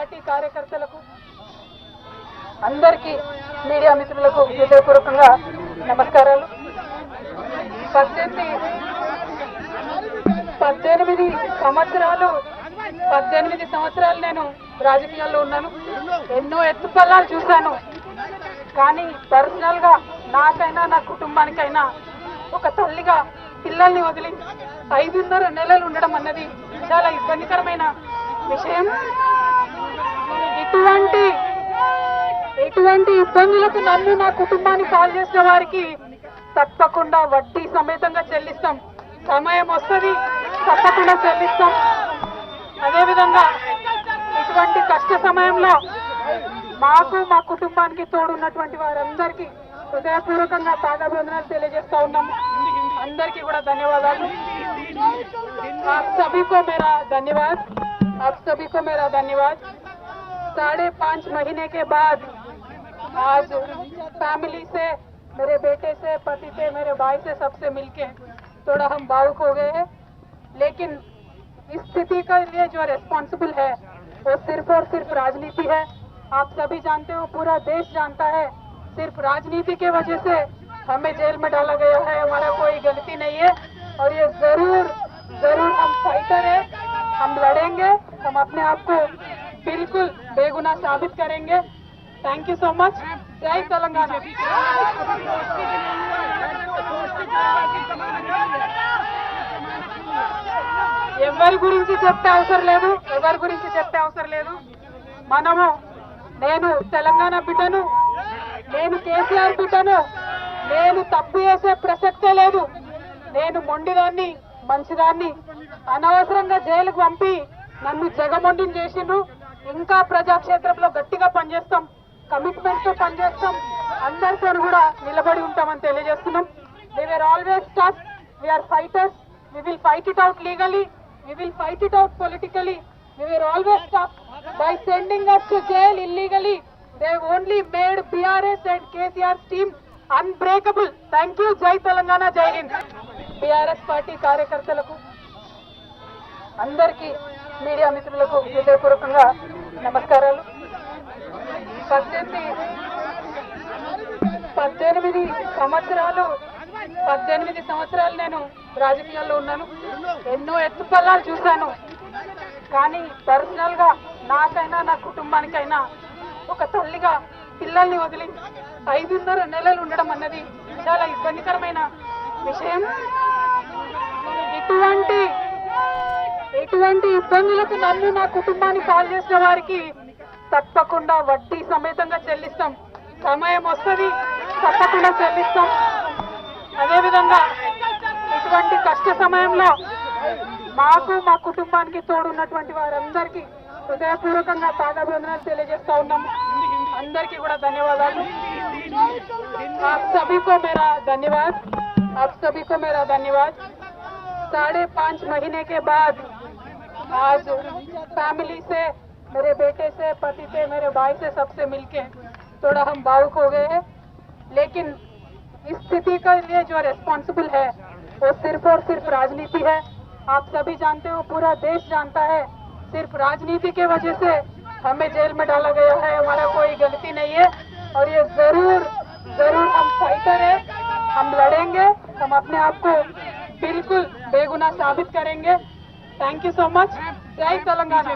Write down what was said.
Party కార్యకర్తలకు అందరికీ media మిత్రులకు హృదయపూర్వకంగా నమస్కారాలు. 18 సంవత్సరాలు నేను రాజకీయాల్లో ఉన్నాను. ఎన్నో ఎత్తుపల్లాలు చూశాను. కానీ పర్సనల్ గా నాకైనా నా కుటుంబానికైనా ఒక తల్లిగా పిల్లల్ని వదిలి 5.5 నెలలు ఉండడం అన్నది చాలా ఇబ్బందికరమైన విషయం. ఇటువంటి ఇబ్బందులకు నన్ను నా కుటుంబాన్ని కాల్ చేసిన వారికి తప్పకుండా వడ్డీ సమేతంగా చెల్లిస్తాం. సమయం వస్తుంది, తప్పకుండా చెల్లిస్తాం. అదేవిధంగా ఇటువంటి కష్ట సమయంలో మాకు మా కుటుంబానికి తోడున్నటువంటి వారందరికీ హృదయపూర్వకంగా పాదాభివందనాలు తెలియజేస్తా ఉన్నాము. అందరికీ కూడా ధన్యవాదాలు. आप सभी को मेरा धन्यवाद. 5.5 महीने के बाद आज फैमिली से, मेरे बेटे से, पति से, मेरे भाई से, सबसे मिलके थोड़ा हम भावुक हो गए हैं. लेकिन इस स्थिति के लिए जो रिस्पॉन्सिबल है वो सिर्फ और सिर्फ राजनीति है. आप सभी जानते हो, पूरा देश जानता है, सिर्फ राजनीति के वजह से हमें जेल में डाला गया है. हमारा कोई गलती नहीं है और ये जरूर हम फाइटर है. हम लड़ेंगे, हम अपने आप को बिल्कुल बेगुनाह साबित करेंगे. Thank you so much. जय तेलंगाना. ఎవరి గురించి చెప్పే అవసరం లేదు. మనము, నేను తెలంగాణ బిడ్డను, నేను కేసీఆర్ బిడ్డను, నేను తప్పు చేసే ప్రసక్తే లేదు. నేను మొండిదాన్ని, మంచిదాన్ని. అనవసరంగా జైలుకు పంపి నన్ను జగమొండిని చేసిండ్రు. ఇంకా ప్రజాక్షేత్రంలో గట్టిగా పనిచేస్తాం, కమిట్మెంట్ తో పనిచేస్తాం, అందరితో కూడా నిలబడి ఉంటామని తెలియజేస్తున్నాం. We were always tough. We are fighters. We will fight it out legally. We will fight it out politically. We were always tough. By sending us to jail illegally, they only made BRS and KCR's team unbreakable. Thank you. Jai Telangana, Jai Hind. BRS party కార్యకర్తలకు అందరికీ media మిత్రులకు హృదయపూర్వకంగా నమస్కారాలు. 18 సంవత్సరాలు నేను రాజకీయాల్లో ఉన్నాను. ఎన్నో ఎత్తుపల్లాలు చూశాను. కానీ పర్సనల్ గా నాకైనా నా కుటుంబానికైనా ఒక తల్లిగా పిల్లల్ని వదిలి 5.5 నెలలు ఉండడం అన్నది చాలా ఇబ్బందికరమైన విషయం. ఇటువంటి ఇబ్బందులకు నన్ను నా కుటుంబాన్ని కాల్ చేసిన వారికి తప్పకుండా వడ్డీ సమేతంగా చెల్లిస్తాం. సమయం వస్తుంది, తప్పకుండా చెల్లిస్తాం. అదేవిధంగా ఇటువంటి కష్ట సమయంలో మాకు మా కుటుంబానికి తోడున్నటువంటి వారందరికీ హృదయపూర్వకంగా పాదాభివందనాలు తెలియజేస్తా ఉన్నాము. అందరికీ కూడా ధన్యవాదాలు. आप सभी को मेरा धन्यवाद. 5.5 महीने के बाद आज फैमिली से, मेरे बेटे से, पति से, मेरे भाई से, सबसे मिलके थोड़ा हम भावुक हो गए हैं. लेकिन इस स्थिति के लिए जो रिस्पॉन्सिबल है वो सिर्फ और सिर्फ राजनीति है. आप सभी जानते हो, पूरा देश जानता है, सिर्फ राजनीति के वजह से हमें जेल में डाला गया है. हमारा कोई गलती नहीं है और ये जरूर हम फाइटर है. हम लड़ेंगे, हम अपने आप को बिल्कुल बेगुनाह साबित करेंगे. Thank you so much. जय तेलंगाना.